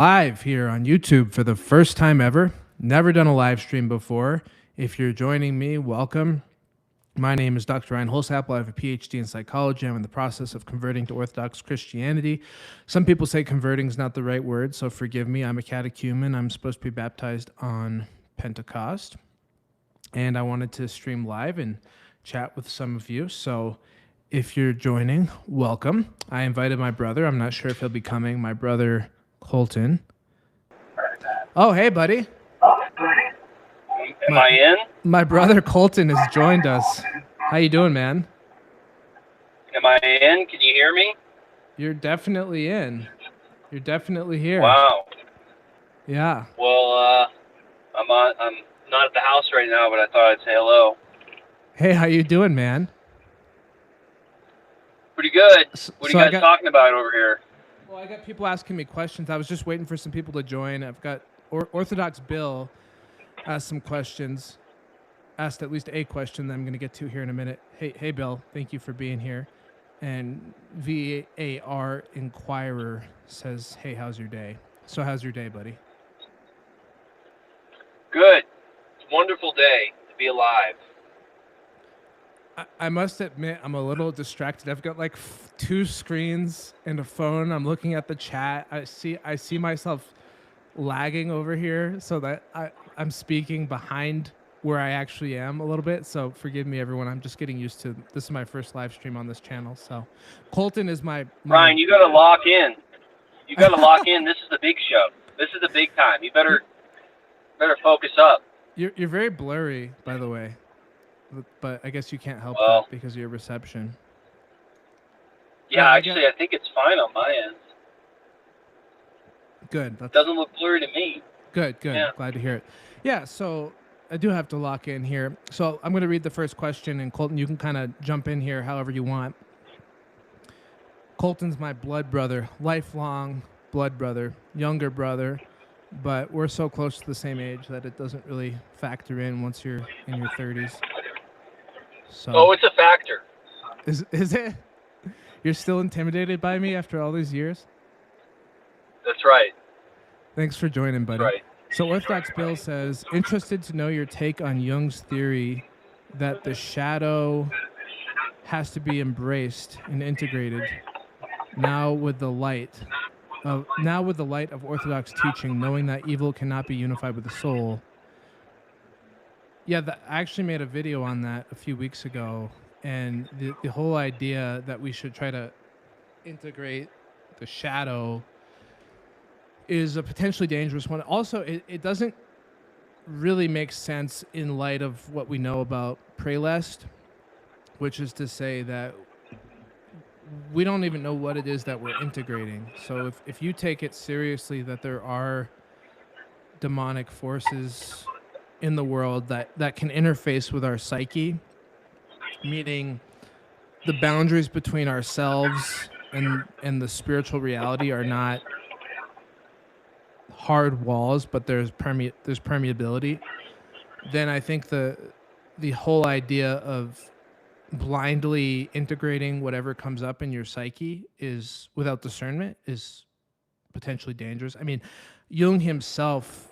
Live here on YouTube for the first time ever. Never done a live stream before. If you're joining me, welcome. My name is Dr. Ryan Holsapple. I have a PhD in psychology. I'm in the process of converting to Orthodox Christianity. Some people say converting is not the right word, so forgive me. I'm a catechumen. I'm supposed to be baptized on Pentecost. And I wanted to stream live and chat with some of you. So if you're joining, welcome. I invited my brother. I'm not sure if he'll be coming. My brother Colton. Oh, hey, buddy. Am I in? My brother Colton has joined us. How you doing, man? Am I in? Can you hear me? You're definitely in. You're definitely here. Wow. Yeah. Well, I'm not at the house right now, but I thought I'd say hello. Hey, how you doing, man? Pretty good. What are you guys talking about over here? Well, I got people asking me questions. I was just waiting for some people to join. I've got Orthodox Bill asked some questions. Asked at least a question that I'm going to get to here in a minute. Hey, Bill, thank you for being here. And VAR Inquirer says, hey, how's your day? So how's your day, buddy? Good. It's a wonderful day to be alive. I must admit, I'm a little distracted. I've got like two screens and a phone. I'm looking at the chat. I see myself lagging over here so that I'm speaking behind where I actually am a little bit. So forgive me, everyone. I'm just getting used to this. Is my first live stream on this channel. So Colton is my Ryan, you got to lock in. You got to lock in. This is the big show. This is the big time. You better focus up. You're very blurry, by the way. But I guess you can't help that because of your reception. Yeah, actually, I think it's fine on my end. Good. It doesn't look blurry to me. Good. Yeah. Glad to hear it. Yeah, so I do have to lock in here. So I'm going to read the first question, and Colton, you can kind of jump in here however you want. Colton's my blood brother, lifelong blood brother, younger brother, but we're so close to the same age that it doesn't really factor in once you're in your 30s. So, it's a factor. Is it? You're still intimidated by me after all these years? That's right. Thanks for joining, buddy. That's right. So Orthodox Bill says, interested to know your take on Jung's theory that the shadow has to be embraced and integrated now with the light of Orthodox teaching, knowing that evil cannot be unified with the soul. Yeah, I actually made a video on that a few weeks ago, and the whole idea that we should try to integrate the shadow is a potentially dangerous one. Also, it doesn't really make sense in light of what we know about prelest, which is to say that we don't even know what it is that we're integrating. So if you take it seriously that there are demonic forces in the world that can interface with our psyche, meaning the boundaries between ourselves and the spiritual reality are not hard walls, but there's permeability, then I think the whole idea of blindly integrating whatever comes up in your psyche is without discernment is potentially dangerous. I mean, Jung himself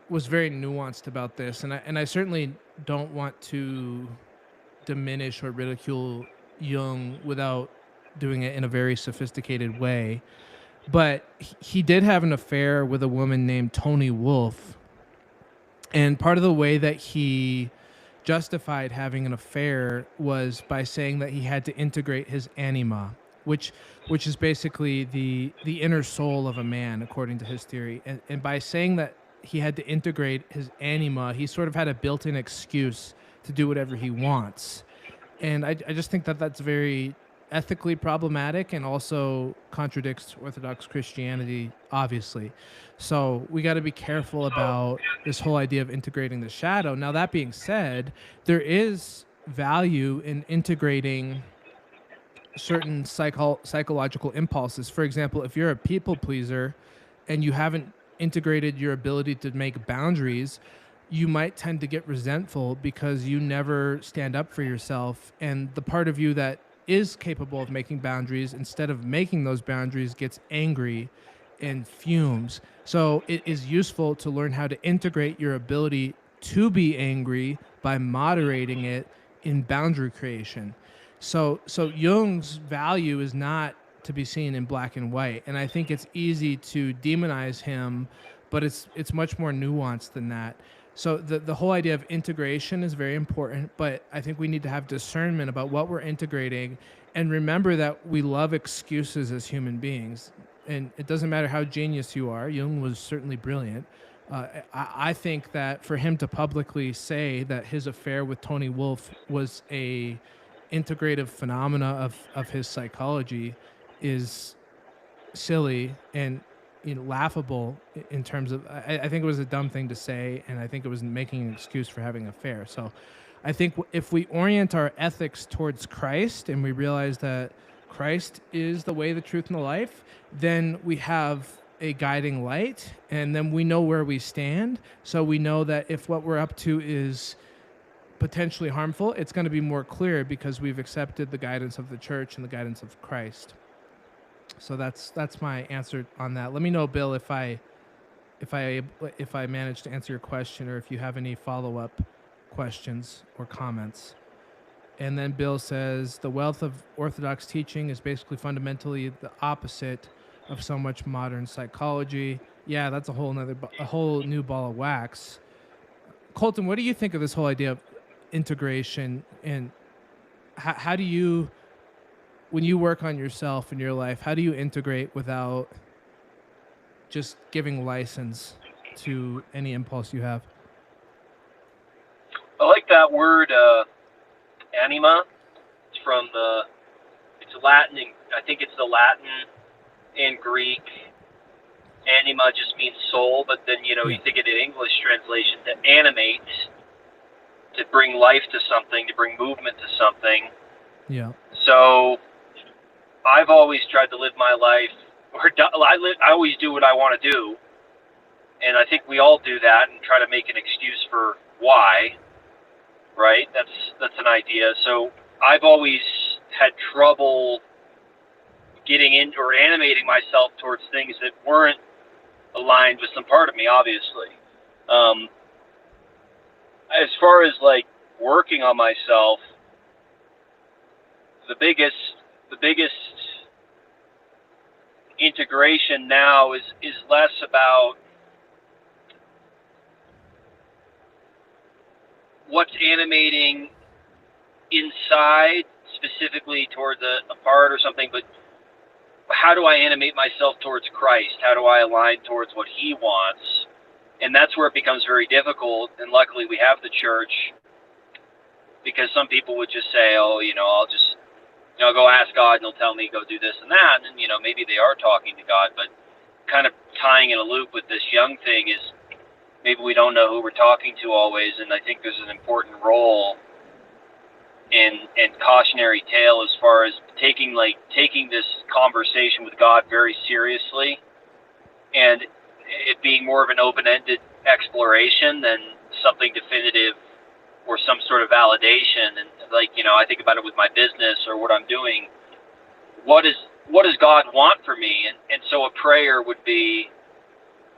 was very nuanced about this, and I certainly don't want to diminish or ridicule Jung without doing it in a very sophisticated way. But he did have an affair with a woman named Toni Wolff, and part of the way that he justified having an affair was by saying that he had to integrate his anima, which is basically the inner soul of a man, according to his theory. And by saying that he had to integrate his anima, he sort of had a built-in excuse to do whatever he wants. And I just think that that's very ethically problematic and also contradicts Orthodox Christianity, obviously. So we got to be careful about this whole idea of integrating the shadow. Now, that being said, there is value in integrating certain psychological impulses. For example, if you're a people pleaser and you haven't integrated your ability to make boundaries, you might tend to get resentful because you never stand up for yourself, and the part of you that is capable of making boundaries, instead of making those boundaries, gets angry and fumes. So it is useful to learn how to integrate your ability to be angry by moderating it in boundary creation. So Jung's value is not to be seen in black and white, and I think it's easy to demonize him, but it's much more nuanced than that. So the whole idea of integration is very important, but I think we need to have discernment about what we're integrating, and remember that we love excuses as human beings. And it doesn't matter how genius you are. Jung was certainly brilliant. I think that for him to publicly say that his affair with Tony Wolff was a integrative phenomena of his psychology is silly and laughable in terms of I think it was a dumb thing to say, and I think it was making an excuse for having an affair. So I think if we orient our ethics towards Christ and we realize that Christ is the way, the truth, and the life, then we have a guiding light, and then we know where we stand. So we know that if what we're up to is potentially harmful, it's going to be more clear because we've accepted the guidance of the church and the guidance of Christ. So that's my answer on that. Let me know, Bill, if I managed to answer your question, or if you have any follow-up questions or comments. And then Bill says the wealth of Orthodox teaching is basically fundamentally the opposite of so much modern psychology. Yeah, that's a whole new ball of wax. Colton, what do you think of this whole idea of integration, and how do you, when you work on yourself in your life, how do you integrate without just giving license to any impulse you have? I like that word, anima. It's Latin, I think it's the Latin and Greek. Anima just means soul, but then, you think of the English translation, to animate, to bring life to something, to bring movement to something. Yeah. So I've always tried to live my life, I always do what I want to do, and I think we all do that and try to make an excuse for why, right? That's an idea. So I've always had trouble getting in or animating myself towards things that weren't aligned with some part of me, obviously. As far as like working on myself, the biggest integration now is less about what's animating inside specifically towards a part or something, but how do I animate myself towards Christ? How do I align towards what he wants? And that's where it becomes very difficult. And luckily we have the church, because some people would just say, oh, I'll just, go ask God and he'll tell me, go do this and that. And, maybe they are talking to God, but kind of tying in a loop with this Jung thing is maybe we don't know who we're talking to always. And I think there's an important role and cautionary tale as far as taking this conversation with God very seriously, and it being more of an open-ended exploration than something definitive or some sort of validation. And I think about it with my business or what I'm doing. What does God want for me? And so a prayer would be,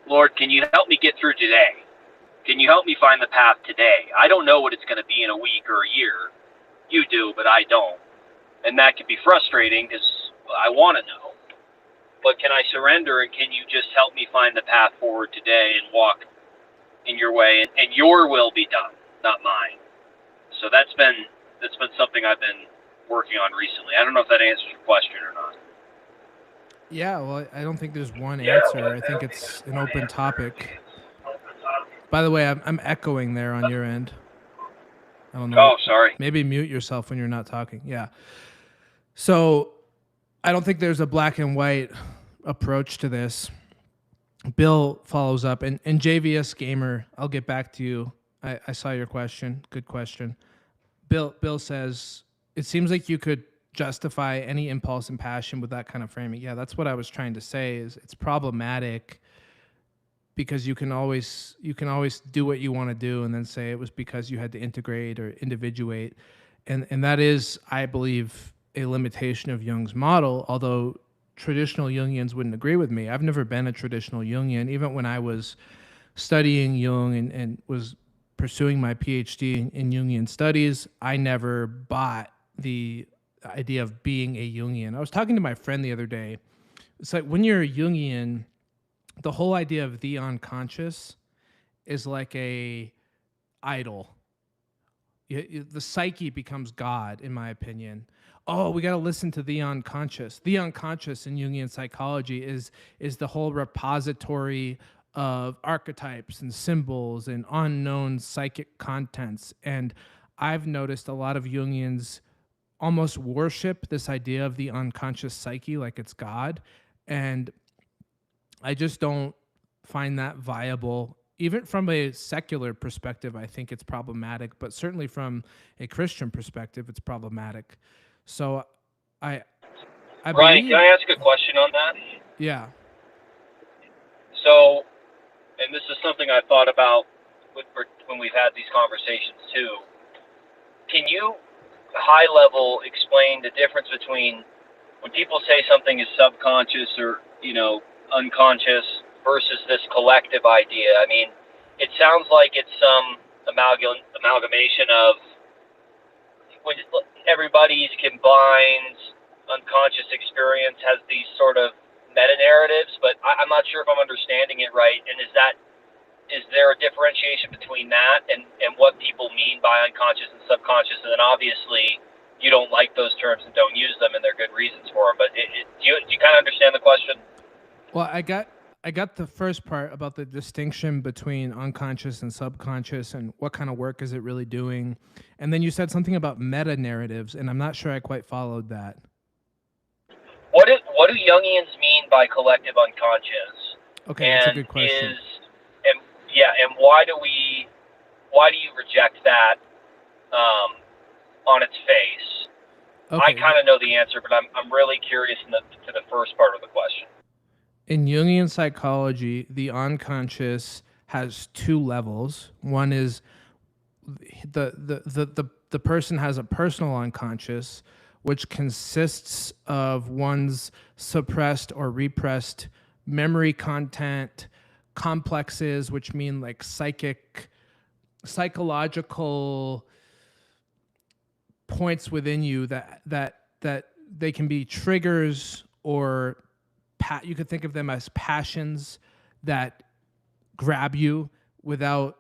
Lord, can you help me get through today? Can you help me find the path today? I don't know what it's going to be in a week or a year. You do, but I don't. And that can be frustrating because I want to know. But can I surrender, and can you just help me find the path forward today and walk in your way, and your will be done, not mine. So that's been something I've been working on recently. I don't know if that answers your question or not. Yeah, well, I don't think there's one answer. I think it's an open topic. By the way, I'm echoing there on your end. I don't know. Oh, sorry. Maybe mute yourself when you're not talking. Yeah. So I don't think there's a black and white approach to this. Bill follows up, and JVS Gamer, I'll get back to you. I saw your question. Good question. Bill says, it seems like you could justify any impulse and passion with that kind of framing. Yeah, that's what I was trying to say, is it's problematic because you can always do what you want to do and then say it was because you had to integrate or individuate. And that is, I believe, a limitation of Jung's model, although traditional Jungians wouldn't agree with me. I've never been a traditional Jungian. Even when I was studying Jung and was pursuing my PhD in Jungian studies, I never bought the idea of being a Jungian. I was talking to my friend the other day. It's like when you're a Jungian, the whole idea of the unconscious is like a idol. The psyche becomes God, in my opinion. Oh, we got to listen to the unconscious. The unconscious in Jungian psychology is the whole repository of archetypes and symbols and unknown psychic contents. And I've noticed a lot of Jungians almost worship this idea of the unconscious psyche like it's God. And I just don't find that viable. Even from a secular perspective, I think it's problematic, but certainly from a Christian perspective, it's problematic. So I Ryan, believe, can I ask a question on that? yeah. So, and this is something I thought about when we've had these conversations too. Can you, high level, explain the difference between when people say something is subconscious or, unconscious versus this collective idea? I mean, it sounds like it's some amalgamation of when everybody's combined unconscious experience has these sort of meta-narratives, but I'm not sure if I'm understanding it right. And is there a differentiation between that and what people mean by unconscious and subconscious? And then obviously you don't like those terms and don't use them, and there are good reasons for them. But do you kind of understand the question? Well, I got the first part about the distinction between unconscious and subconscious and what kind of work is it really doing. And then you said something about meta-narratives, and I'm not sure I quite followed that. What do Jungians mean by collective unconscious? Okay, that's a good question. And why do you reject that on its face? Okay. I kind of know the answer, but I'm really curious to the first part of the question. In Jungian psychology, the unconscious has two levels. One is the person has a personal unconscious, which consists of one's suppressed or repressed memory content, complexes, which mean like psychological points within you that they can be triggers, or you could think of them as passions that grab you without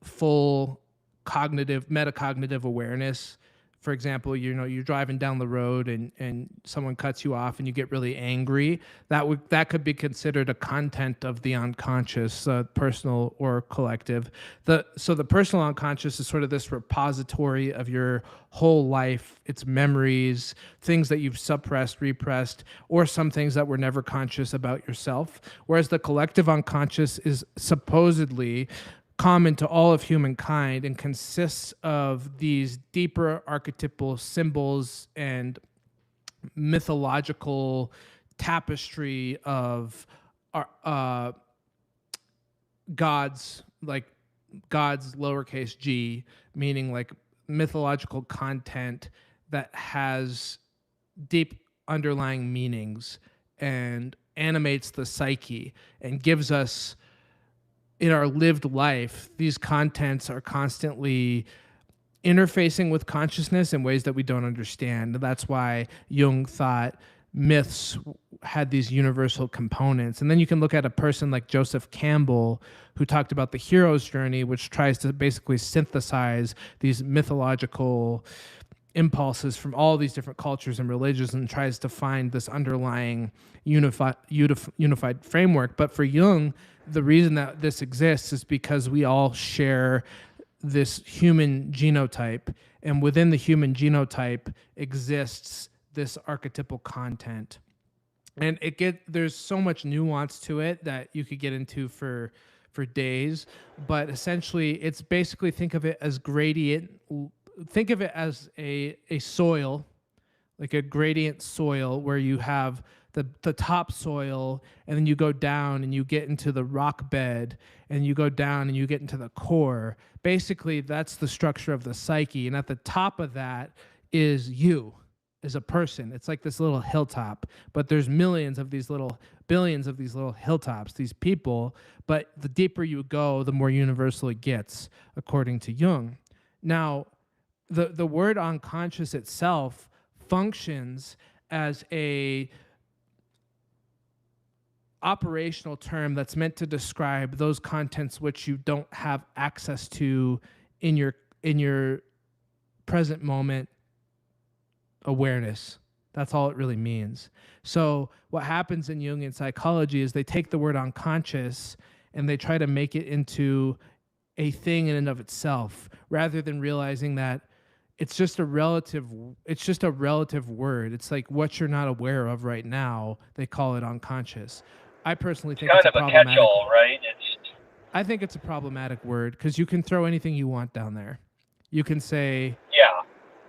full metacognitive awareness. For example, you're driving down the road and someone cuts you off and you get really angry. That could be considered a content of the unconscious, personal or collective. So the personal unconscious is sort of this repository of your whole life, its memories, things that you've suppressed, repressed, or some things that were never conscious about yourself. Whereas the collective unconscious is supposedly common to all of humankind and consists of these deeper archetypal symbols and mythological tapestry of gods, like God's lowercase g, meaning like mythological content that has deep underlying meanings and animates the psyche and gives us, in our lived life, these contents are constantly interfacing with consciousness in ways that we don't understand. That's why Jung thought myths had these universal components. And then you can look at a person like Joseph Campbell, who talked about the hero's journey, which tries to basically synthesize these mythological impulses from all these different cultures and religions and tries to find this underlying unified framework. But for Jung, the reason that this exists is because we all share this human genotype, and within the human genotype exists this archetypal content. And there's so much nuance to it that you could get into for days, but essentially it's basically, think of it as gradient. Think of it as a soil, like a gradient soil, where you have the top soil, and then you go down and you get into the rock bed, and you go down and you get into the core. Basically, that's the structure of the psyche. And at the top of that is you. is a person. It's like this little hilltop, but there's billions of these little hilltops, these people. But the deeper you go, the more universal it gets, according to Jung. Now, the word unconscious itself functions as a operational term that's meant to describe those contents which you don't have access to in your present moment awareness. That's all it really means. So what happens in Jungian psychology is they take the word unconscious and they try to make it into a thing in and of itself, rather than realizing that it's just a relative word. It's like what you're not aware of right now. They call it unconscious. I personally think kind it's of a catch-all, right? I think it's a problematic word because you can throw anything you want down there. You can say,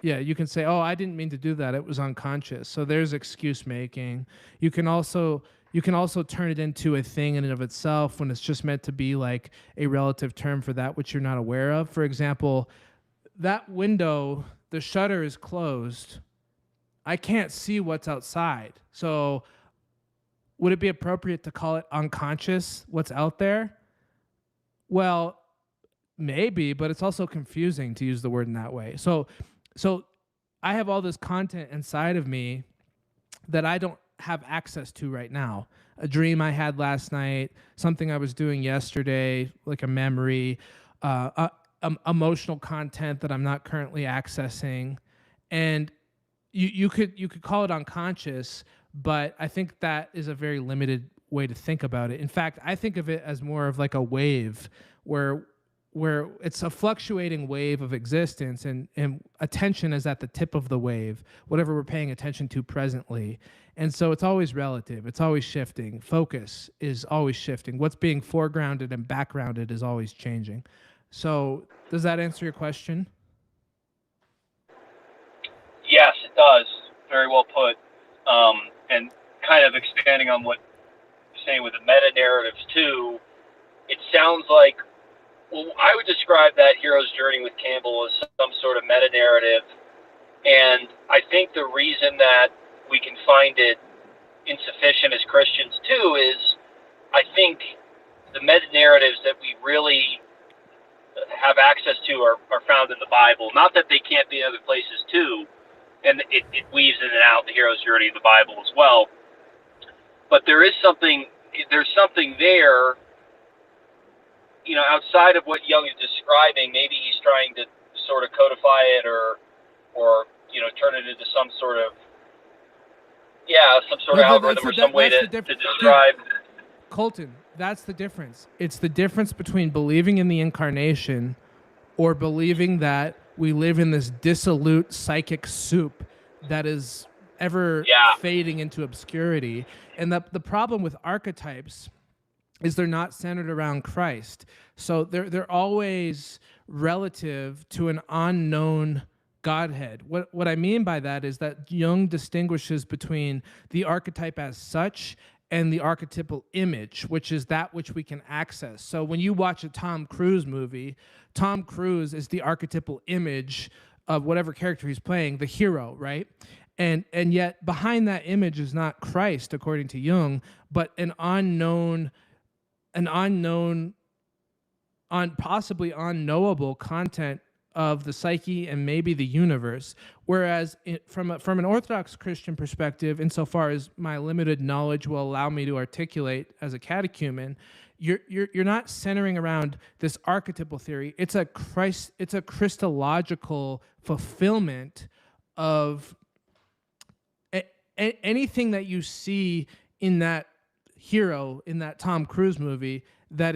you can say, oh, I didn't mean to do that. It was unconscious. So there's excuse making. You can also turn it into a thing in and of itself when it's just meant to be like a relative term for that which you're not aware of. For example, that window, the shutter is closed. I can't see what's outside. So would it be appropriate to call it unconscious, what's out there? Well, maybe, but it's also confusing to use the word in that way. So I have all this content inside of me that I don't have access to right now. A dream I had last night, something I was doing yesterday, like a memory, emotional content that I'm not currently accessing. And you could call it unconscious, but I think that is a very limited way to think about it. In fact, I think of it as more of like a wave where it's a fluctuating wave of existence, and attention is at the tip of the wave, whatever we're paying attention to presently. And so it's always relative. It's always shifting. Focus is always shifting. What's being foregrounded and backgrounded is always changing. So does that answer your question? Yes, it does. Very well put. And kind of expanding on what you're saying with the meta-narratives too, it sounds like, well, I would describe that hero's journey with Campbell as some sort of meta-narrative. And I think the reason that we can find it insufficient as Christians too is I think the meta-narratives that we really have access to are found in the Bible. Not that they can't be in other places too, and it weaves in and out the hero's journey of the Bible as well. But there's something there, you know, outside of what Jung is describing. Maybe he's trying to sort of codify it or you know, turn it into some sort of algorithm or some way to describe. Colton, that's the difference. It's the difference between believing in the incarnation or believing that we live in this dissolute psychic soup that is ever fading into obscurity. And the problem with archetypes is they're not centered around Christ. So they're always relative to an unknown Godhead. What I mean by that is that Jung distinguishes between the archetype as such and the archetypal image, which is that which we can access. So when you watch a Tom Cruise movie, Tom Cruise is the archetypal image of whatever character he's playing, the hero, right? And yet behind that image is not Christ, according to Jung, but an unknown, possibly unknowable content of the psyche and maybe the universe. Whereas from an Orthodox Christian perspective, insofar as my limited knowledge will allow me to articulate as a catechumen, you're not centering around this archetypal theory. It's a Christological fulfillment of anything that you see in that hero, in that Tom Cruise movie, that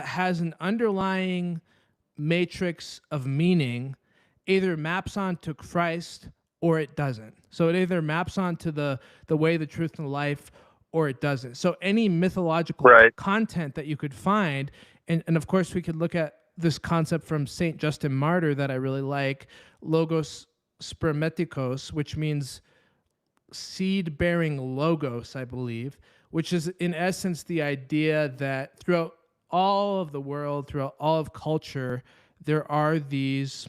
has an underlying matrix of meaning, either maps onto Christ or it doesn't. So it either maps onto the way, the truth, and the life, or it doesn't. So any mythological content that you could find, and of course we could look at this concept from Saint Justin Martyr that I really like, logos spermatikos, which means seed-bearing logos, I believe, which is in essence the idea that throughout all of the world, throughout all of culture, there are these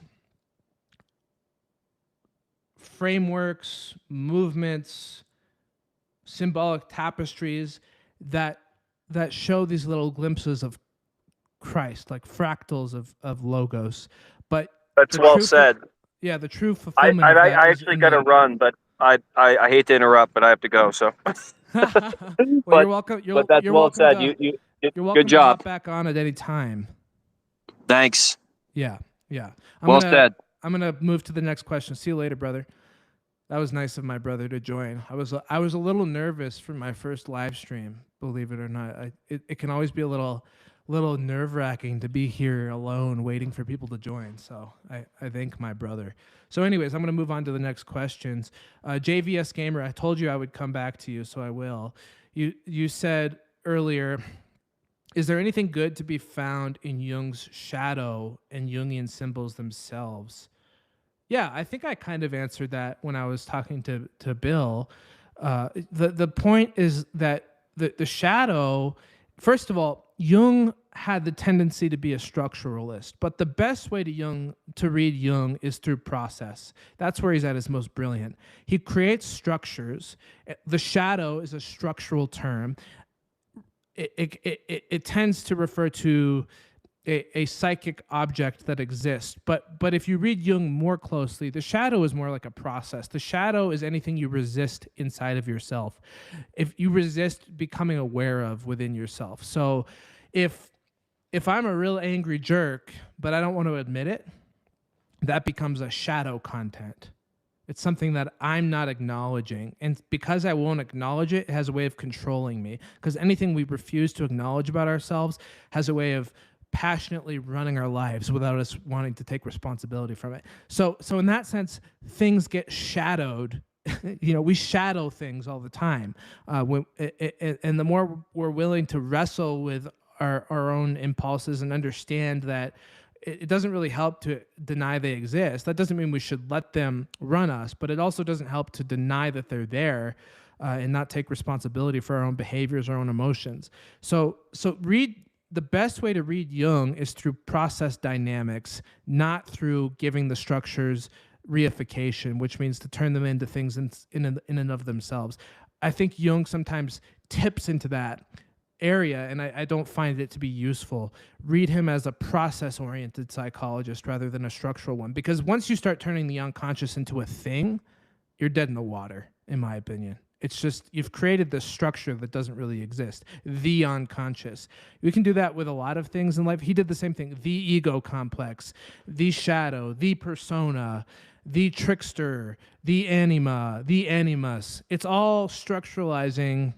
frameworks, movements, symbolic tapestries that show these little glimpses of Christ, like fractals of logos. But That's well said. The true I fulfillment of that actually got to run, but I hate to interrupt, but I have to go. So, well, you're welcome. But that's you're well welcome said. to, You you're welcome good job. to hop back on at any time. Thanks. Yeah. Well said. I'm gonna move to the next question. See you later, brother. That was nice of my brother to join. I was a little nervous for my first live stream, believe it or not. It can always be a little nerve-wracking to be here alone waiting for people to join. So I thank my brother. So anyways, I'm going to move on to the next questions. JVS Gamer, I told you I would come back to you, so I will. You said earlier, is there anything good to be found in Jung's shadow and Jungian symbols themselves? Yeah, I think I kind of answered that when I was talking to Bill. The point is that the shadow, first of all, Jung had the tendency to be a structuralist, but the best way to read Jung is through process. That's where he's at his most brilliant. He creates structures. The shadow is a structural term. It tends to refer to a psychic object that exists. But if you read Jung more closely, the shadow is more like a process. The shadow is anything you resist inside of yourself. If you resist becoming aware of within yourself. So if I'm a real angry jerk, but I don't want to admit it, that becomes a shadow content. It's something that I'm not acknowledging. And because I won't acknowledge it, it has a way of controlling me. Because anything we refuse to acknowledge about ourselves has a way of passionately running our lives without us wanting to take responsibility from it. So in that sense, things get shadowed. We shadow things all the time. And the more we're willing to wrestle with our own impulses and understand that it doesn't really help to deny they exist. That doesn't mean we should let them run us, but it also doesn't help to deny that they're there and not take responsibility for our own behaviors, our own emotions. So the best way to read Jung is through process dynamics, not through giving the structures reification, which means to turn them into things in and of themselves. I think Jung sometimes tips into that area, and I don't find it to be useful. Read him as a process-oriented psychologist rather than a structural one, because once you start turning the unconscious into a thing, you're dead in the water, in my opinion. It's just you've created this structure that doesn't really exist, the unconscious. We can do that with a lot of things in life. He did the same thing, the ego complex, the shadow, the persona, the trickster, the anima, the animus. It's all structuralizing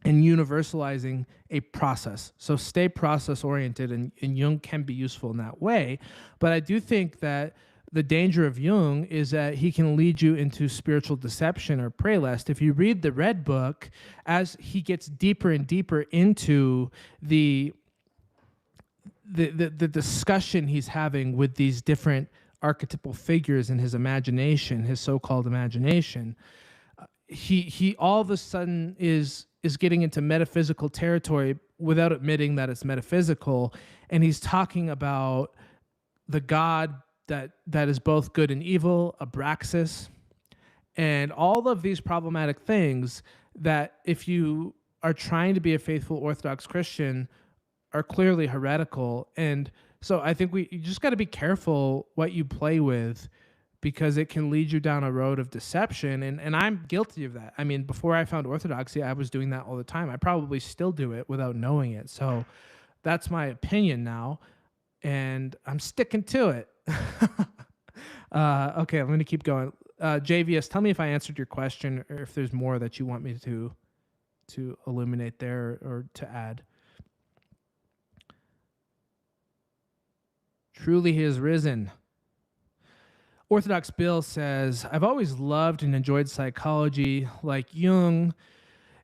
and universalizing a process. So stay process-oriented, and Jung can be useful in that way. But I do think that the danger of Jung is that he can lead you into spiritual deception or prelest. If you read the Red Book, as he gets deeper and deeper into the discussion he's having with these different archetypal figures in his imagination, his so-called imagination, he all of a sudden is getting into metaphysical territory without admitting that it's metaphysical, and he's talking about the God that is both good and evil, Abraxas, and all of these problematic things that, if you are trying to be a faithful Orthodox Christian, are clearly heretical. And so I think you just got to be careful what you play with, because it can lead you down a road of deception. And I'm guilty of that. I mean, before I found Orthodoxy, I was doing that all the time. I probably still do it without knowing it. So that's my opinion now, and I'm sticking to it. Okay, I'm going to keep going. JVS, tell me if I answered your question, or if there's more that you want me to illuminate there or to add. Truly he is risen. Orthodox Bill says, I've always loved and enjoyed psychology like Jung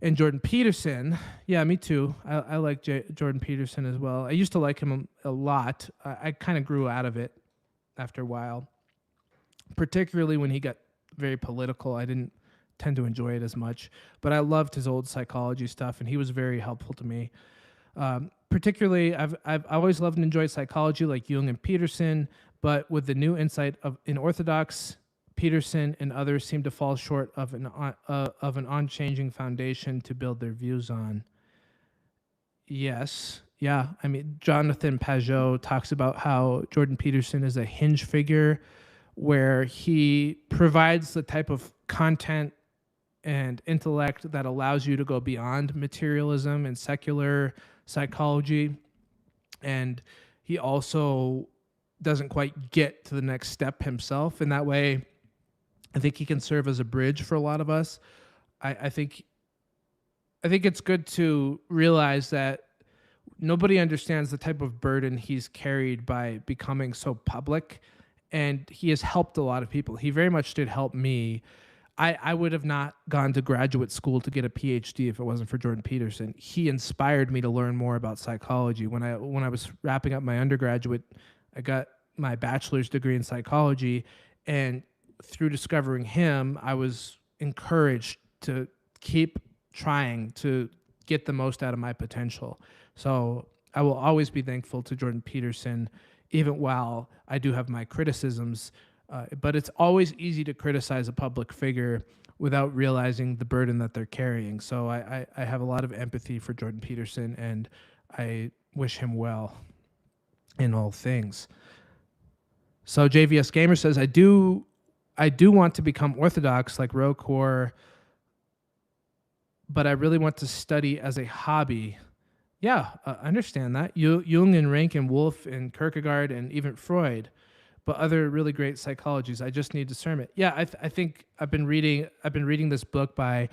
and Jordan Peterson. Yeah, me too. I like Jordan Peterson as well. I used to like him a lot. I kind of grew out of it after a while, particularly when he got very political. I didn't tend to enjoy it as much, but I loved his old psychology stuff, and he was very helpful to me. Particularly, I've always loved and enjoyed psychology like Jung and Peterson, but with the new insight in Orthodox Peterson and others seem to fall short of an unchanging foundation to build their views on. Yes. Yeah. I mean, Jonathan Pajot talks about how Jordan Peterson is a hinge figure where he provides the type of content and intellect that allows you to go beyond materialism and secular psychology. And he also doesn't quite get to the next step himself. In that way, I think he can serve as a bridge for a lot of us. I think it's good to realize that nobody understands the type of burden he's carried by becoming so public, and he has helped a lot of people. He very much did help me. I would have not gone to graduate school to get a PhD if it wasn't for Jordan Peterson. He inspired me to learn more about psychology. When I was wrapping up my undergraduate, I got my bachelor's degree in psychology, and through discovering him, I was encouraged to keep trying to get the most out of my potential. So I will always be thankful to Jordan Peterson, even while I do have my criticisms. But it's always easy to criticize a public figure without realizing the burden that they're carrying. So I have a lot of empathy for Jordan Peterson, and I wish him well in all things. So JVS Gamer says, I do want to become Orthodox like Rocor, but I really want to study as a hobby. Yeah, I understand that. Jung and Rank and Wolff and Kierkegaard and even Freud, but other really great psychologies. I just need discernment. Yeah, I think I've been reading this book by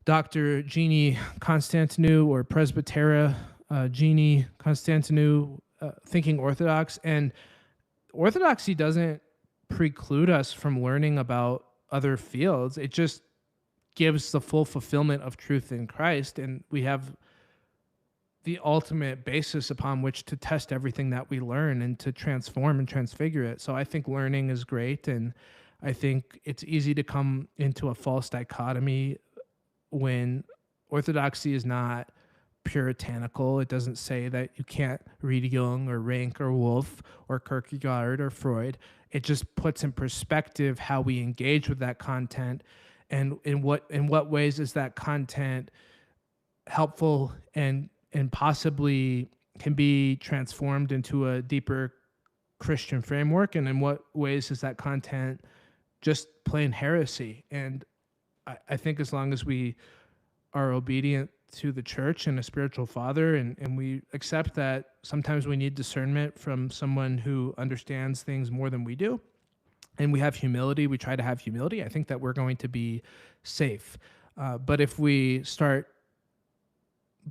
Dr. Jeannie Constantinou, or Presbytera Jeannie Constantinou, Thinking Orthodox. And Orthodoxy doesn't preclude us from learning about other fields. It just gives the full fulfillment of truth in Christ, and we have the ultimate basis upon which to test everything that we learn and to transform and transfigure it. So I think learning is great, and I think it's easy to come into a false dichotomy when Orthodoxy is not puritanical. It doesn't say that you can't read Jung or Rank or Wolff or Kierkegaard or Freud. It just puts in perspective how we engage with that content, and in what ways is that content helpful and possibly can be transformed into a deeper Christian framework, and in what ways is that content just plain heresy. And I think as long as we are obedient to the church and a spiritual father, and we accept that sometimes we need discernment from someone who understands things more than we do, and we have humility, we try to have humility, I think that we're going to be safe. But if we start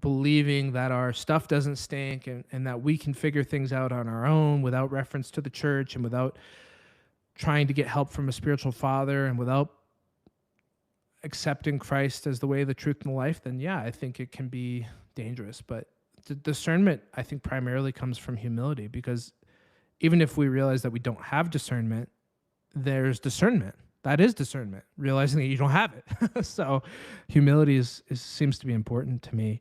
believing that our stuff doesn't stink, and that we can figure things out on our own without reference to the church and without trying to get help from a spiritual father and without accepting Christ as the way, the truth, and the life, then yeah, I think it can be dangerous. But the discernment, I think, primarily comes from humility, because even if we realize that we don't have discernment, there's discernment. That is discernment, realizing that you don't have it. So humility seems to be important to me.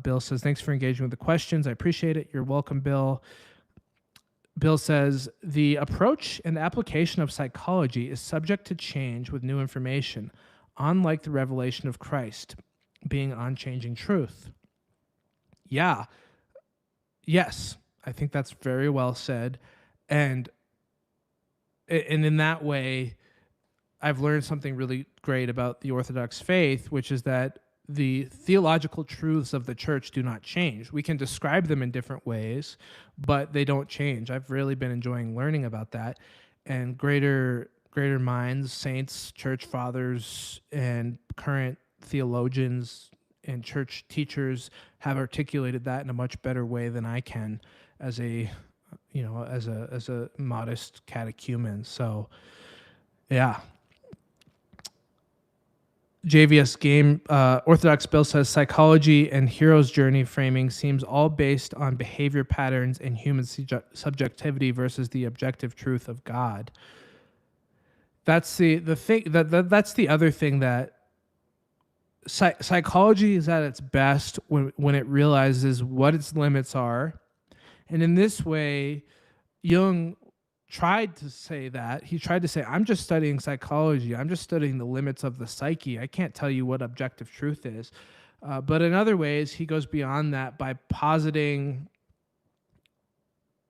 Bill says, thanks for engaging with the questions. I appreciate it. You're welcome, Bill. Bill says, the approach and application of psychology is subject to change with new information, unlike the revelation of Christ being unchanging truth. Yeah. Yes, I think that's very well said. And in that way, I've learned something really great about the Orthodox faith, which is that the theological truths of the church do not change. We can describe them in different ways, but they don't change. I've really been enjoying learning about that. And greater minds, saints, church fathers, and current theologians and church teachers have articulated that in a much better way than I can as a modest catechumen. So, yeah. JVS Game, Orthodox Bill says, psychology and hero's journey framing seems all based on behavior patterns and human subjectivity versus the objective truth of God. That's the thing. That's the other thing, that psychology is at its best when it realizes what its limits are, and in this way, Jung tried to say that. He tried to say, I'm just studying psychology. I'm just studying the limits of the psyche. I can't tell you what objective truth is. But in other ways, he goes beyond that by positing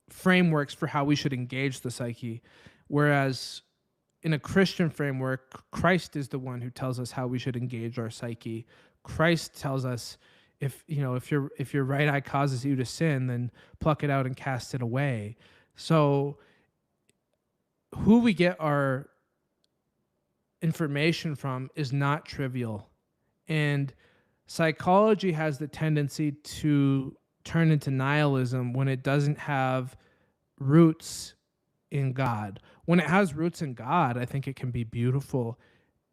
frameworks for how we should engage the psyche. Whereas in a Christian framework, Christ is the one who tells us how we should engage our psyche. Christ tells us, if your right eye causes you to sin, then pluck it out and cast it away. So who we get our information from is not trivial. And psychology has the tendency to turn into nihilism when it doesn't have roots in God. When it has roots in God, I think it can be beautiful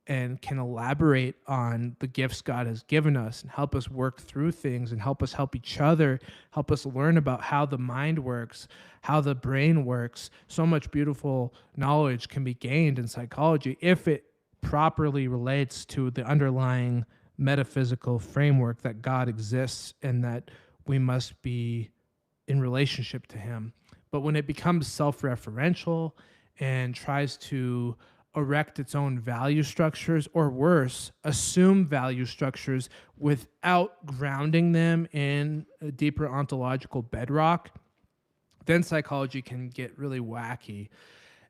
and can elaborate on the gifts God has given us and help us work through things and help us help each other, help us learn about how the mind works, how the brain works. So much beautiful knowledge can be gained in psychology if it properly relates to the underlying metaphysical framework that God exists and that we must be in relationship to him. But when it becomes self-referential and tries to erect its own value structures, or worse, assume value structures without grounding them in a deeper ontological bedrock, then psychology can get really wacky.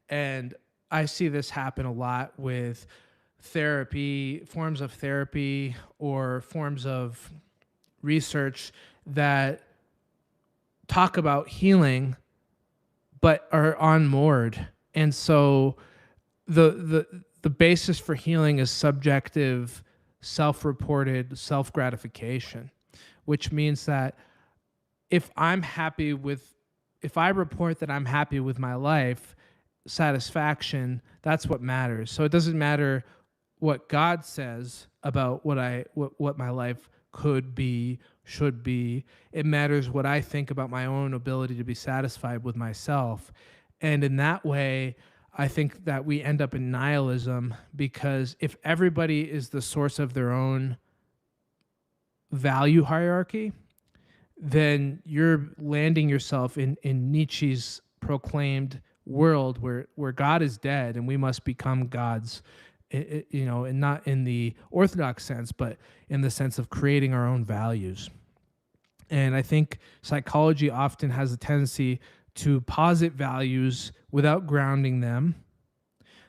And I see this happen a lot with therapy, forms of therapy, or forms of research that talk about healing but are unmoored. And so the basis for healing is subjective, self-reported self-gratification, which means that if I report that I'm happy with my life, satisfaction, that's what matters. So it doesn't matter what God says about what my life could be, should be. It matters what I think about my own ability to be satisfied with myself. And in that way, I think that we end up in nihilism, because if everybody is the source of their own value hierarchy, then you're landing yourself in Nietzsche's proclaimed world where God is dead and we must become gods, and not in the Orthodox sense, but in the sense of creating our own values. And I think psychology often has a tendency to posit values without grounding them.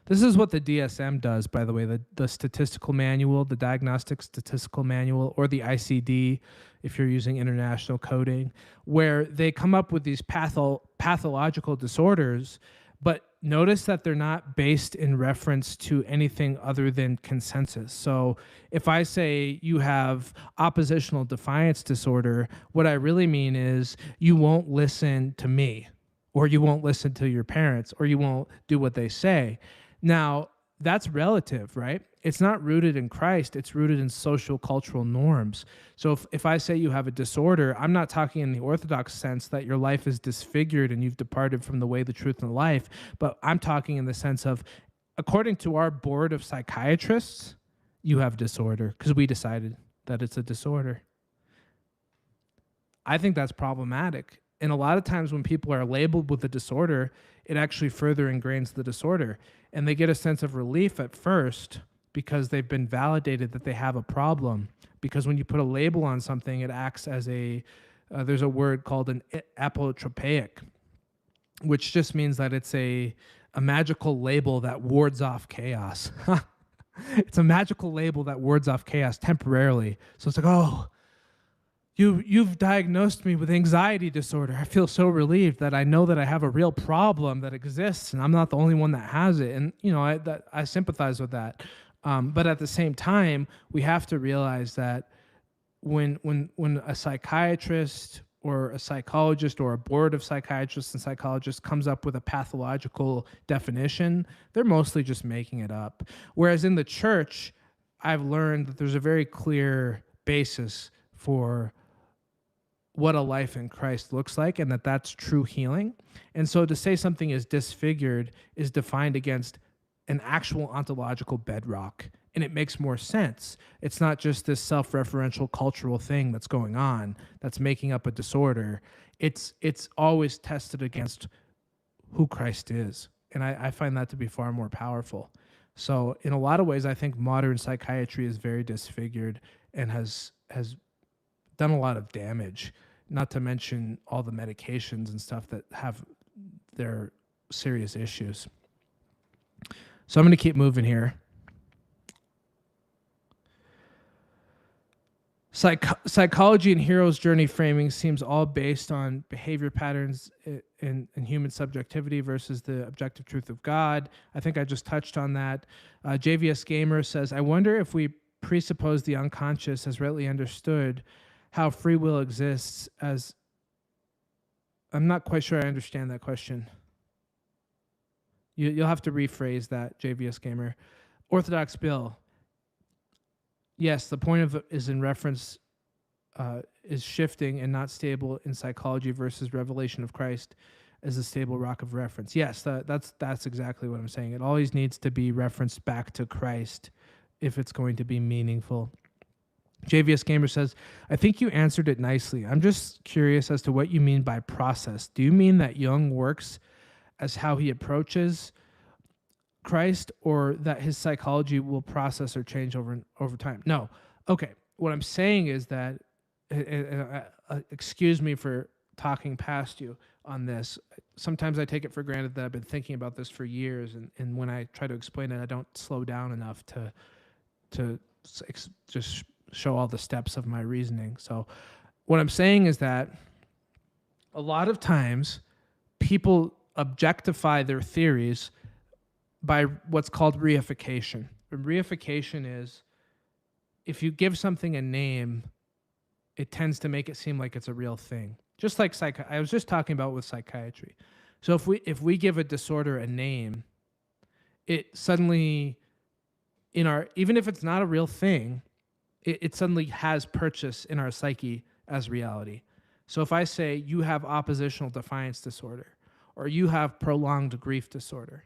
This is what the DSM does, by the way, the statistical manual, the diagnostic statistical manual, or the ICD, if you're using international coding, where they come up with these pathological disorders, but notice that they're not based in reference to anything other than consensus. So if I say you have oppositional defiance disorder, what I really mean is you won't listen to me, or you won't listen to your parents, or you won't do what they say. Now, that's relative, right? It's not rooted in Christ. It's rooted in social cultural norms. So if I say you have a disorder, I'm not talking in the Orthodox sense that your life is disfigured and you've departed from the way, the truth, and the life, but I'm talking in the sense of, according to our board of psychiatrists, you have disorder because we decided that it's a disorder. I think that's problematic. And a lot of times when people are labeled with a disorder, it actually further ingrains the disorder. And they get a sense of relief at first because they've been validated that they have a problem. Because when you put a label on something, it acts as there's a word called an apotropaic, which just means that it's a magical label that wards off chaos. It's a magical label that wards off chaos temporarily. So it's like, oh, You've diagnosed me with anxiety disorder. I feel so relieved that I know that I have a real problem that exists, and I'm not the only one that has it. And I sympathize with that. But at the same time, we have to realize that when a psychiatrist or a psychologist or a board of psychiatrists and psychologists comes up with a pathological definition, they're mostly just making it up. Whereas in the church, I've learned that there's a very clear basis for what a life in Christ looks like, and that's true healing. And so to say something is disfigured is defined against an actual ontological bedrock, and it makes more sense. It's not just this self-referential cultural thing that's going on that's making up a disorder. It's always tested against who Christ is. And I find that to be far more powerful. So in a lot of ways, I think modern psychiatry is very disfigured and has done a lot of damage, not to mention all the medications and stuff that have their serious issues. So I'm going to keep moving here. Psychology and hero's journey framing seems all based on behavior patterns in human subjectivity versus the objective truth of God. I think I just touched on that. JVS Gamer says, I wonder if we presuppose the unconscious as rightly understood, how free will exists as... I'm not quite sure I understand that question. You'll have to rephrase that, JVS Gamer. Orthodox Bill. Yes, the point of it is in reference, is shifting and not stable in psychology versus revelation of Christ as a stable rock of reference. Yes, that's exactly what I'm saying. It always needs to be referenced back to Christ if it's going to be meaningful. JVS Gamer says, I think you answered it nicely. I'm just curious as to what you mean by process. Do you mean that Jung works as how he approaches Christ, or that his psychology will process or change over time? No. Okay. What I'm saying is that, excuse me for talking past you on this. Sometimes I take it for granted that I've been thinking about this for years, and when I try to explain it, I don't slow down enough to just show all the steps of my reasoning. So what I'm saying is that a lot of times people objectify their theories by what's called reification. And reification is, if you give something a name, it tends to make it seem like it's a real thing. Just like I was just talking about with psychiatry. So if we give a disorder a name, it suddenly, even if it's not a real thing, it suddenly has purchase in our psyche as reality. So if I say you have oppositional defiance disorder, or you have prolonged grief disorder,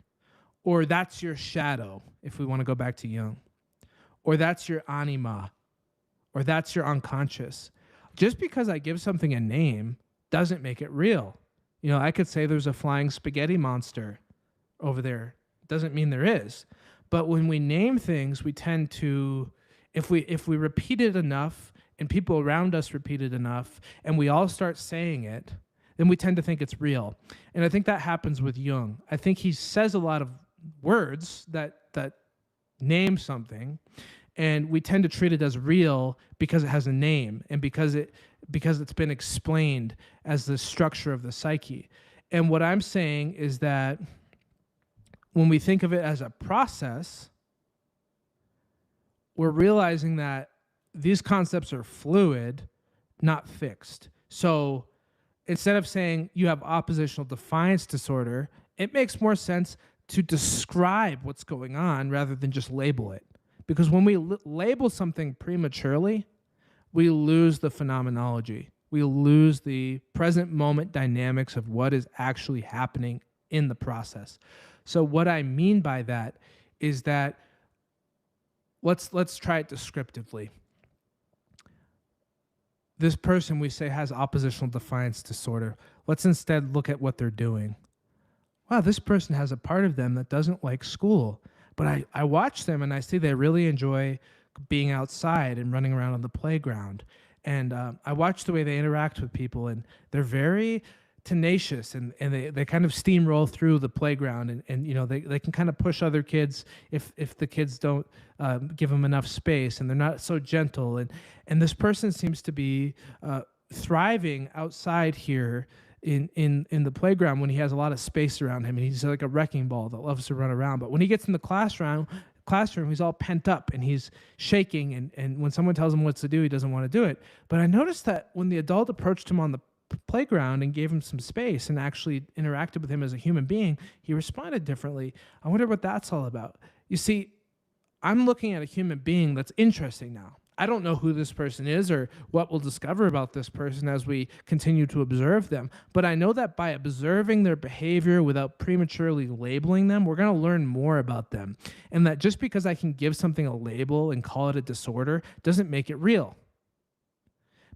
or that's your shadow, if we want to go back to Jung, or that's your anima, or that's your unconscious. Just because I give something a name doesn't make it real. I could say there's a flying spaghetti monster over there. Doesn't mean there is. But when we name things, we tend to, if we repeat it enough, and people around us repeat it enough, and we all start saying it, then we tend to think it's real. And I think that happens with Jung. I think he says a lot of words that name something, and we tend to treat it as real because it has a name and because it's been explained as the structure of the psyche. And what I'm saying is that when we think of it as a process, we're realizing that these concepts are fluid, not fixed. So instead of saying you have oppositional defiance disorder, it makes more sense to describe what's going on rather than just label it. Because when we label something prematurely, we lose the phenomenology. We lose the present moment dynamics of what is actually happening in the process. So what I mean by that is that let's try it descriptively. This person we say has oppositional defiance disorder. Let's instead look at what they're doing. Wow, this person has a part of them that doesn't like school. But I watch them and I see they really enjoy being outside and running around on the playground. And I watch the way they interact with people, and they're very tenacious, and they kind of steamroll through the playground, and they can kind of push other kids if the kids don't give them enough space, and they're not so gentle. And this person seems to be thriving outside here in the playground when he has a lot of space around him, and he's like a wrecking ball that loves to run around. But when he gets in the classroom, he's all pent up and he's shaking, and when someone tells him what to do, he doesn't want to do it. But I noticed that when the adult approached him on the playground and gave him some space and actually interacted with him as a human being, he responded differently. I wonder what that's all about. You see, I'm looking at a human being that's interesting now. I don't know who this person is or what we'll discover about this person as we continue to observe them, but I know that by observing their behavior without prematurely labeling them, we're going to learn more about them. And that just because I can give something a label and call it a disorder doesn't make it real.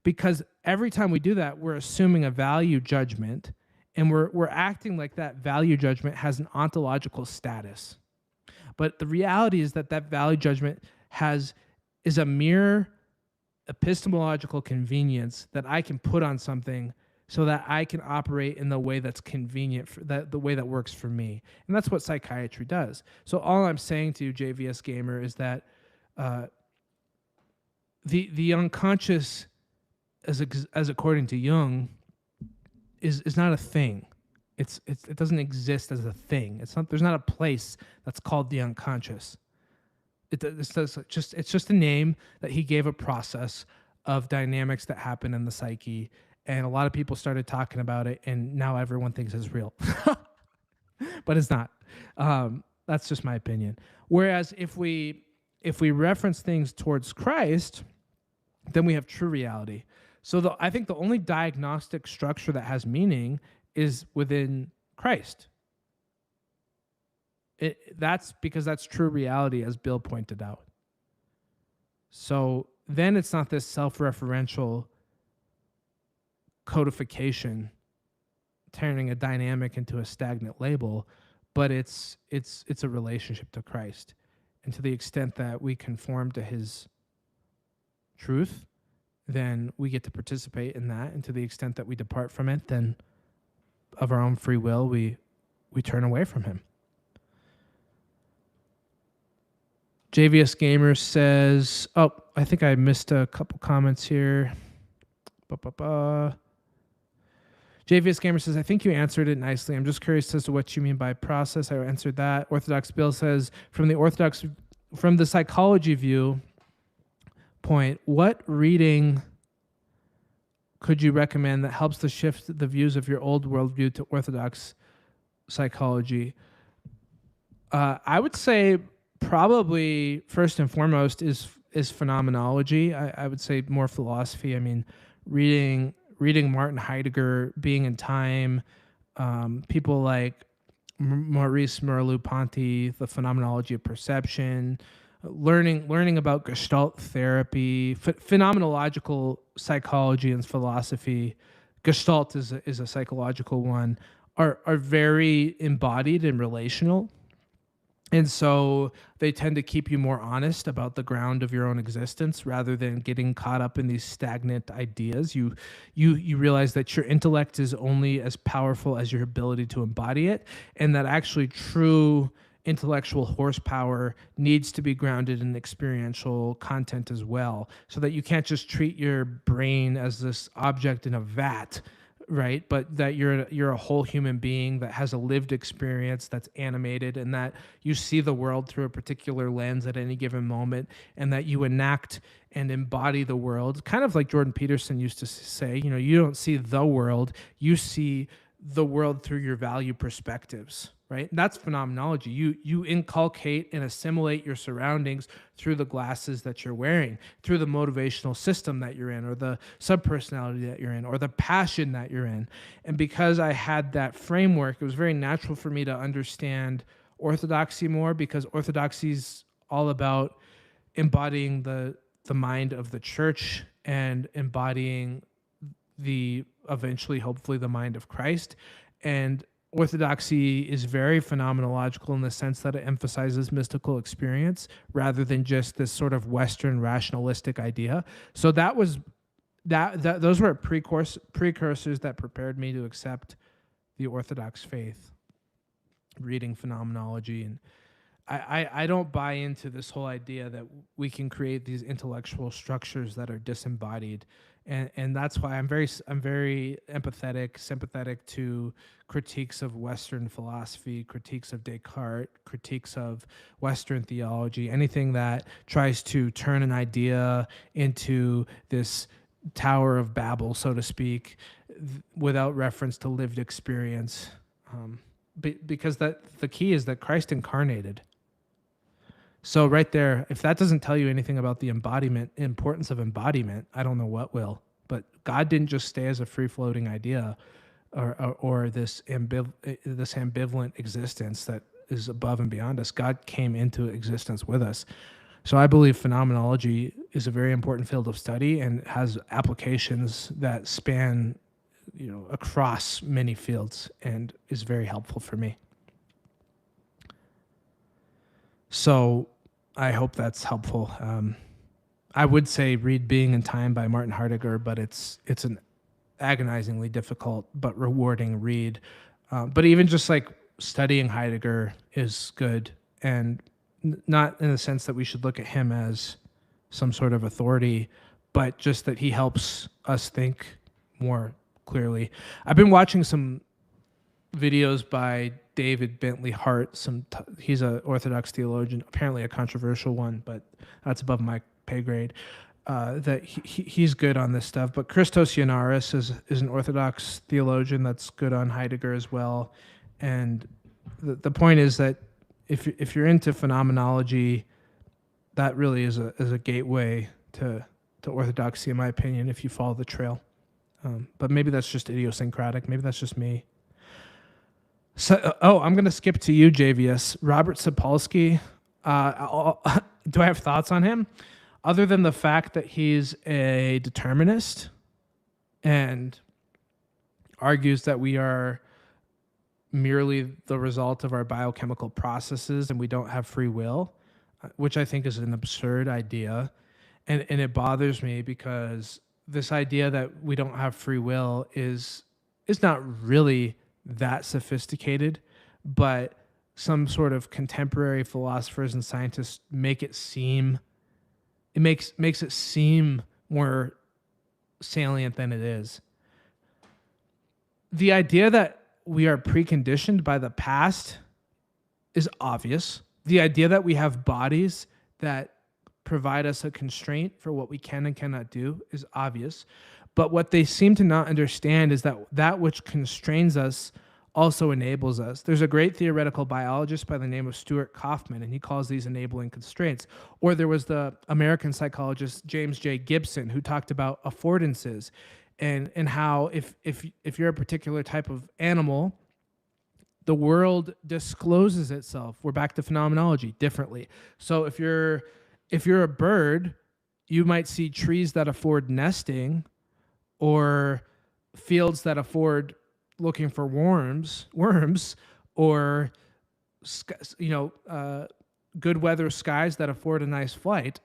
Because every time we do that, we're assuming a value judgment, And we're acting like that value judgment has an ontological status. But the reality is that that value judgment is a mere epistemological convenience that I can put on something so that I can operate in the way that's convenient, the way that works for me. And that's what psychiatry does. So all I'm saying to you, JVS Gamer, is that the unconscious, as according to Jung, is not a thing. It doesn't exist as a thing. There's not a place that's called the unconscious. It's just a name that he gave a process of dynamics that happen in the psyche, and a lot of people started talking about it, and now everyone thinks it's real, but it's not. That's just my opinion. Whereas if we reference things towards Christ, then we have true reality. So I think the only diagnostic structure that has meaning is within Christ. That's because that's true reality, as Bill pointed out. So then it's not this self-referential codification turning a dynamic into a stagnant label, but it's a relationship to Christ. And to the extent that we conform to his truth, then we get to participate in that. And to the extent that we depart from it, then of our own free will, we turn away from him. JVS Gamer says, oh, I think I missed a couple comments here. JVS Gamer says, I think you answered it nicely. I'm just curious as to what you mean by process. I answered that. Orthodox Bill says, from the psychology view point, what reading could you recommend that helps to shift the views of your old worldview to Orthodox psychology? I would say probably first and foremost is phenomenology. I would say more philosophy. I mean, reading Martin Heidegger, Being in Time, people like Maurice Merleau-Ponty, The Phenomenology of Perception, learning about Gestalt therapy, phenomenological psychology and philosophy. Gestalt is a psychological one, are very embodied and relational. And so they tend to keep you more honest about the ground of your own existence rather than getting caught up in these stagnant ideas. You realize that your intellect is only as powerful as your ability to embody it, and that actually true intellectual horsepower needs to be grounded in experiential content as well, so that you can't just treat your brain as this object in a vat, right? But that you're a whole human being that has a lived experience that's animated, and that you see the world through a particular lens at any given moment, and that you enact and embody the world. Kind of like Jordan Peterson used to say, you don't see the world, you see the world through your value perspectives, right? And that's phenomenology. You inculcate and assimilate your surroundings through the glasses that you're wearing, through the motivational system that you're in, or the subpersonality that you're in, or the passion that you're in. And because I had that framework, it was very natural for me to understand Orthodoxy more, because Orthodoxy is all about embodying the mind of the church and embodying eventually, hopefully, the mind of Christ. And Orthodoxy is very phenomenological in the sense that it emphasizes mystical experience rather than just this sort of Western rationalistic idea. So those were precursors that prepared me to accept the Orthodox faith, reading phenomenology. And I don't buy into this whole idea that we can create these intellectual structures that are disembodied. And that's why I'm very empathetic, sympathetic to critiques of Western philosophy, critiques of Descartes, critiques of Western theology, anything that tries to turn an idea into this Tower of Babel, so to speak, without reference to lived experience. Because the key is that Christ incarnated. So right there, if that doesn't tell you anything about the importance of embodiment, I don't know what will. But God didn't just stay as a free-floating idea or this ambivalent existence that is above and beyond us. God came into existence with us. So I believe phenomenology is a very important field of study and has applications that span across many fields and is very helpful for me. So I hope that's helpful. I would say read Being and Time by Martin Heidegger, but it's an agonizingly difficult but rewarding read. But even just like studying Heidegger is good, and not in the sense that we should look at him as some sort of authority, but just that he helps us think more clearly. I've been watching some videos by David Bentley Hart. He's an Orthodox theologian, apparently a controversial one, but that's above my pay grade. That he's good on this stuff. But Christos Yanaris is an Orthodox theologian that's good on Heidegger as well. And the point is that if you're into phenomenology, that really is a gateway to Orthodoxy, in my opinion, if you follow the trail. But maybe that's just idiosyncratic. Maybe that's just me. So, I'm going to skip to you, JVS. Robert Sapolsky. Do I have thoughts on him? Other than the fact that he's a determinist and argues that we are merely the result of our biochemical processes and we don't have free will, which I think is an absurd idea. And it bothers me because this idea that we don't have free will is not really that sophisticated, but some sort of contemporary philosophers and scientists makes it seem more salient than it is. The idea that we are preconditioned by the past is obvious. The idea that we have bodies that provide us a constraint for what we can and cannot do is obvious. But what they seem to not understand is that which constrains us also enables us. There's a great theoretical biologist by the name of Stuart Kaufman, and he calls these enabling constraints. Or there was the American psychologist James J. Gibson, who talked about affordances and how if you're a particular type of animal, the world discloses itself. We're back to phenomenology differently. So if you're a bird, you might see trees that afford nesting, or fields that afford looking for worms, or good weather skies that afford a nice flight.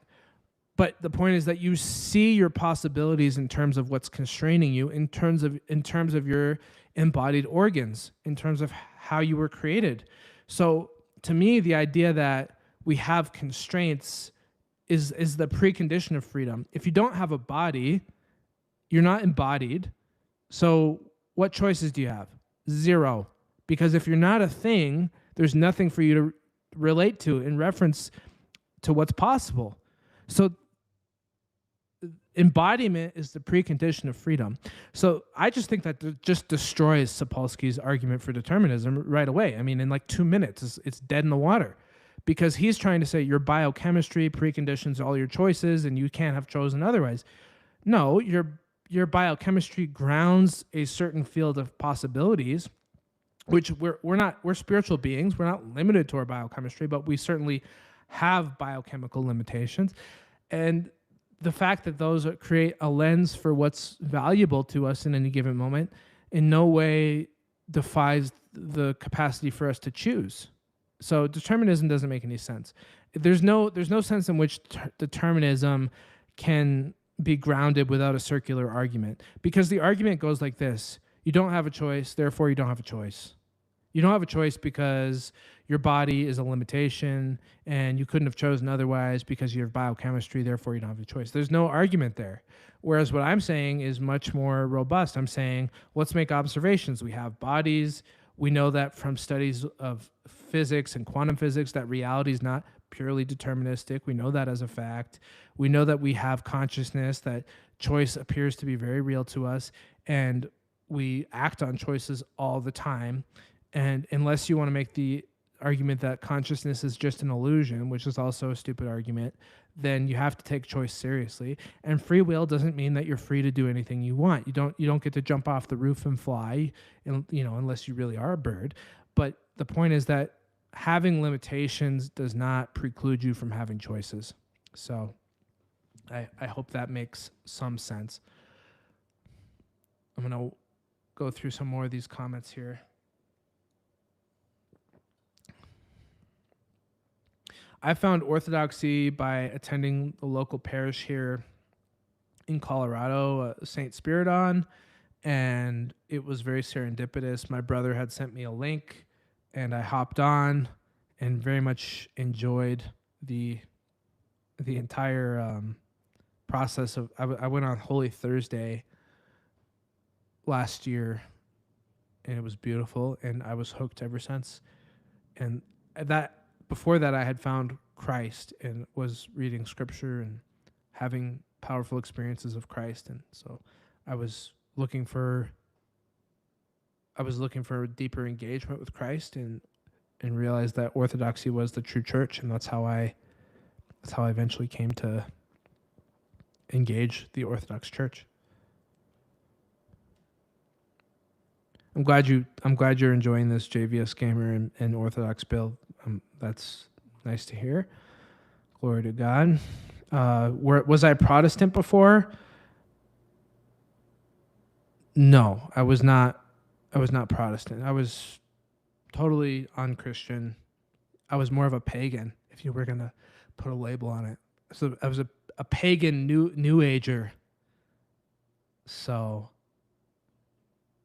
But the point is that you see your possibilities in terms of what's constraining you, in terms of your embodied organs, in terms of how you were created. So to me, the idea that we have constraints is the precondition of freedom. If you don't have a body, you're not embodied. So what choices do you have? Zero. Because if you're not a thing, there's nothing for you to relate to in reference to what's possible. So embodiment is the precondition of freedom. So I just think that just destroys Sapolsky's argument for determinism right away. I mean, in like 2 minutes, it's dead in the water. Because he's trying to say your biochemistry preconditions all your choices and you can't have chosen otherwise. No, your biochemistry grounds a certain field of possibilities, which we're spiritual beings. We're not limited to our biochemistry, but we certainly have biochemical limitations. And the fact that those create a lens for what's valuable to us in any given moment in no way defies the capacity for us to choose. So determinism doesn't make any sense. There's no sense in which determinism can be grounded without a circular argument, because the argument goes like this: you don't have a choice, therefore you don't have a choice. You don't have a choice because your body is a limitation and you couldn't have chosen otherwise because you have biochemistry, therefore you don't have a choice. There's no argument there. Whereas what I'm saying is much more robust. I'm saying, let's make observations. We have bodies. We know that from studies of physics and quantum physics that reality is not purely deterministic. We know that as a fact. We know that we have consciousness, that choice appears to be very real to us, and we act on choices all the time. And unless you want to make the argument that consciousness is just an illusion, which is also a stupid argument, then you have to take choice seriously. And free will doesn't mean that you're free to do anything you want. You don't get to jump off the roof and fly, unless you really are a bird. But the point is that having limitations does not preclude you from having choices. So I hope that makes some sense. I'm going to go through some more of these comments here. I found Orthodoxy by attending the local parish here in Colorado, St. Spiridon, and it was very serendipitous. My brother had sent me a link, and I hopped on and very much enjoyed the entire process of. I went on Holy Thursday last year, and it was beautiful, and I was hooked ever since. And that before that, I had found Christ and was reading scripture and having powerful experiences of Christ, and so I was looking for a deeper engagement with Christ, and realized that Orthodoxy was the true church, and that's how I eventually came to engage the Orthodox Church. I'm glad you're enjoying this, JVS Gamer and Orthodox Bill. That's nice to hear. Glory to God. Was I Protestant before? No, I was not. I was not Protestant. I was totally unchristian. I was more of a pagan, if you were gonna put a label on it. So I was a pagan new ager. So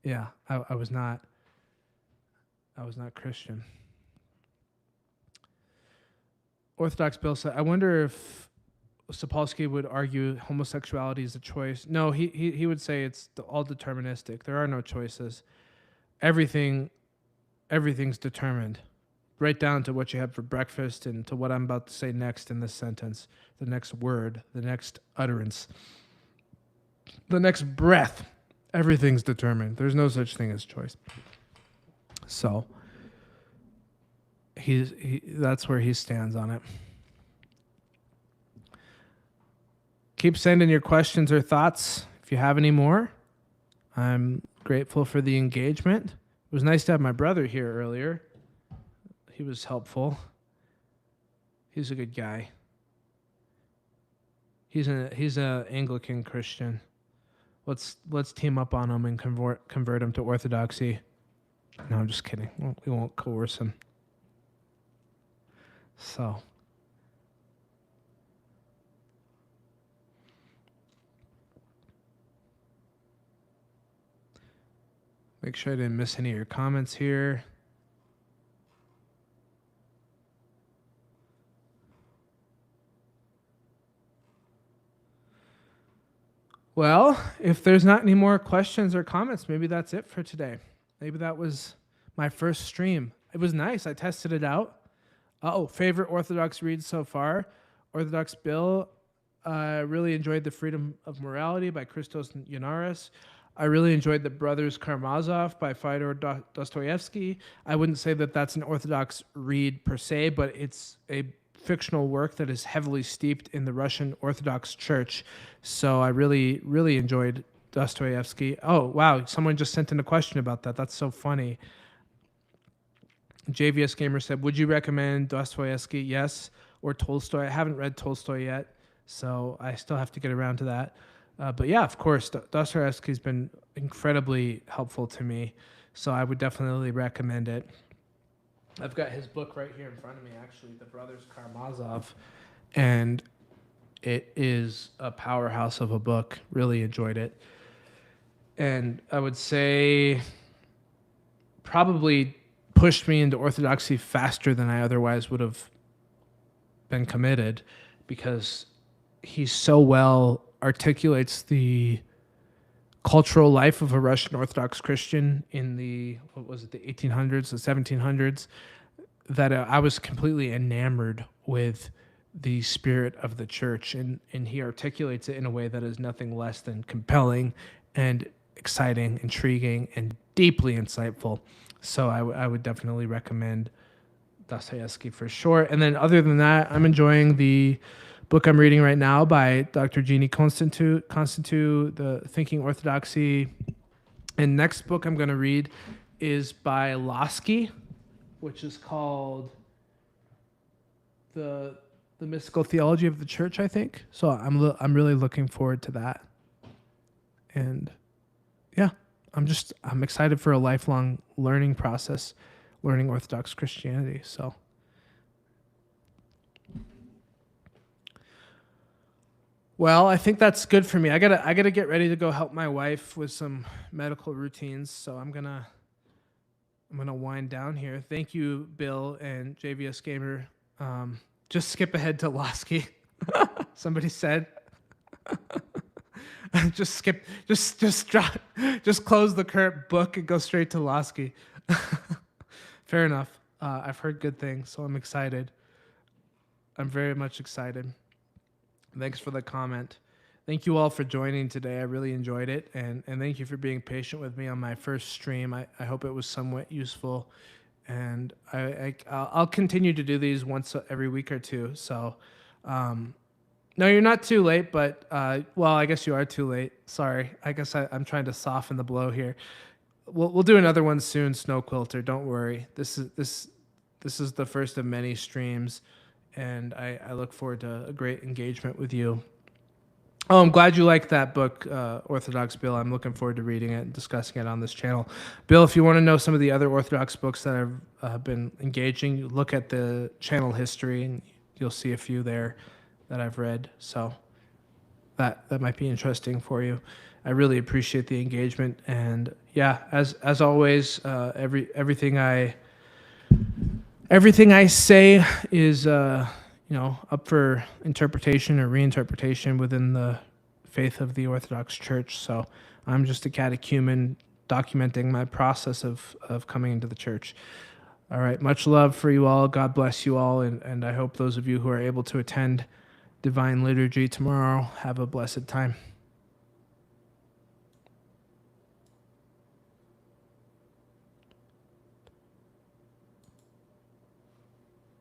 yeah, I was not Christian. Orthodox Bill said, I wonder if Sapolsky would argue homosexuality is a choice. No, he would say it's all deterministic. There are no choices. Everything's determined, right down to what you have for breakfast and to what I'm about to say next in this sentence, the next word, the next utterance, the next breath. Everything's determined. There's no such thing as choice. So that's where he stands on it. Keep sending your questions or thoughts if you have any more. I'm grateful for the engagement. It was nice to have my brother here earlier. He was helpful. He's a good guy. He's a Anglican Christian. Let's team up on him and convert him to Orthodoxy. No, I'm just kidding. We won't coerce him. So, make sure I didn't miss any of your comments here. Well, if there's not any more questions or comments, maybe that's it for today. Maybe that was my first stream. It was nice. I tested it out. Favorite Orthodox read so far? Orthodox Bill. I really enjoyed The Freedom of Morality by Christos Yanaris. I really enjoyed The Brothers Karamazov by Fyodor Dostoevsky. I wouldn't say that that's an Orthodox read per se, but it's a fictional work that is heavily steeped in the Russian Orthodox Church. So I really, really enjoyed Dostoevsky. Oh, wow. Someone just sent in a question about that. That's so funny. JVS Gamer said, would you recommend Dostoevsky? Yes. Or Tolstoy? I haven't read Tolstoy yet, so I still have to get around to that. But yeah, of course, Dostoevsky's been incredibly helpful to me, so I would definitely recommend it. I've got his book right here in front of me, actually, The Brothers Karamazov, and it is a powerhouse of a book. Really enjoyed it. And I would say probably pushed me into Orthodoxy faster than I otherwise would have been committed, because he so well articulates the cultural life of a Russian Orthodox Christian in the 1800s, the 1700s, that I was completely enamored with the spirit of the church, and he articulates it in a way that is nothing less than compelling and exciting, intriguing, and deeply insightful. So I would definitely recommend Dostoevsky for sure. And then other than that, I'm enjoying the book I'm reading right now by Dr. Jeannie Constantou, The Thinking Orthodoxy. And next book I'm going to read is by Lasky, which is called The Mystical Theology of the Church, I think. So I'm really looking forward to that. And yeah, I'm excited for a lifelong learning process, learning Orthodox Christianity. So. Well, I think that's good for me. I gotta get ready to go help my wife with some medical routines. So I'm gonna wind down here. Thank you, Bill and JVS Gamer. Just skip ahead to Lasky. Somebody said. Just close the current book and go straight to Lasky. Fair enough. I've heard good things, so I'm excited. I'm very much excited. Thanks for the comment. Thank you all for joining today. I really enjoyed it, and thank you for being patient with me on my first stream. I hope it was somewhat useful, and I'll continue to do these once every week or two. So, no, you're not too late, but well, I guess you are too late. Sorry. I guess I'm trying to soften the blow here. We'll do another one soon, Snow Quilter. Don't worry. This is the first of many streams. And I look forward to a great engagement with you. Oh, I'm glad you liked that book, Orthodox Bill. I'm looking forward to reading it and discussing it on this channel. Bill, if you want to know some of the other Orthodox books that I've been engaging, look at the channel history, and you'll see a few there that I've read. So that might be interesting for you. I really appreciate the engagement. And yeah, as always, everything I say is, up for interpretation or reinterpretation within the faith of the Orthodox Church. So I'm just a catechumen documenting my process of coming into the church. All right. Much love for you all. God bless you all. And I hope those of you who are able to attend Divine Liturgy tomorrow have a blessed time.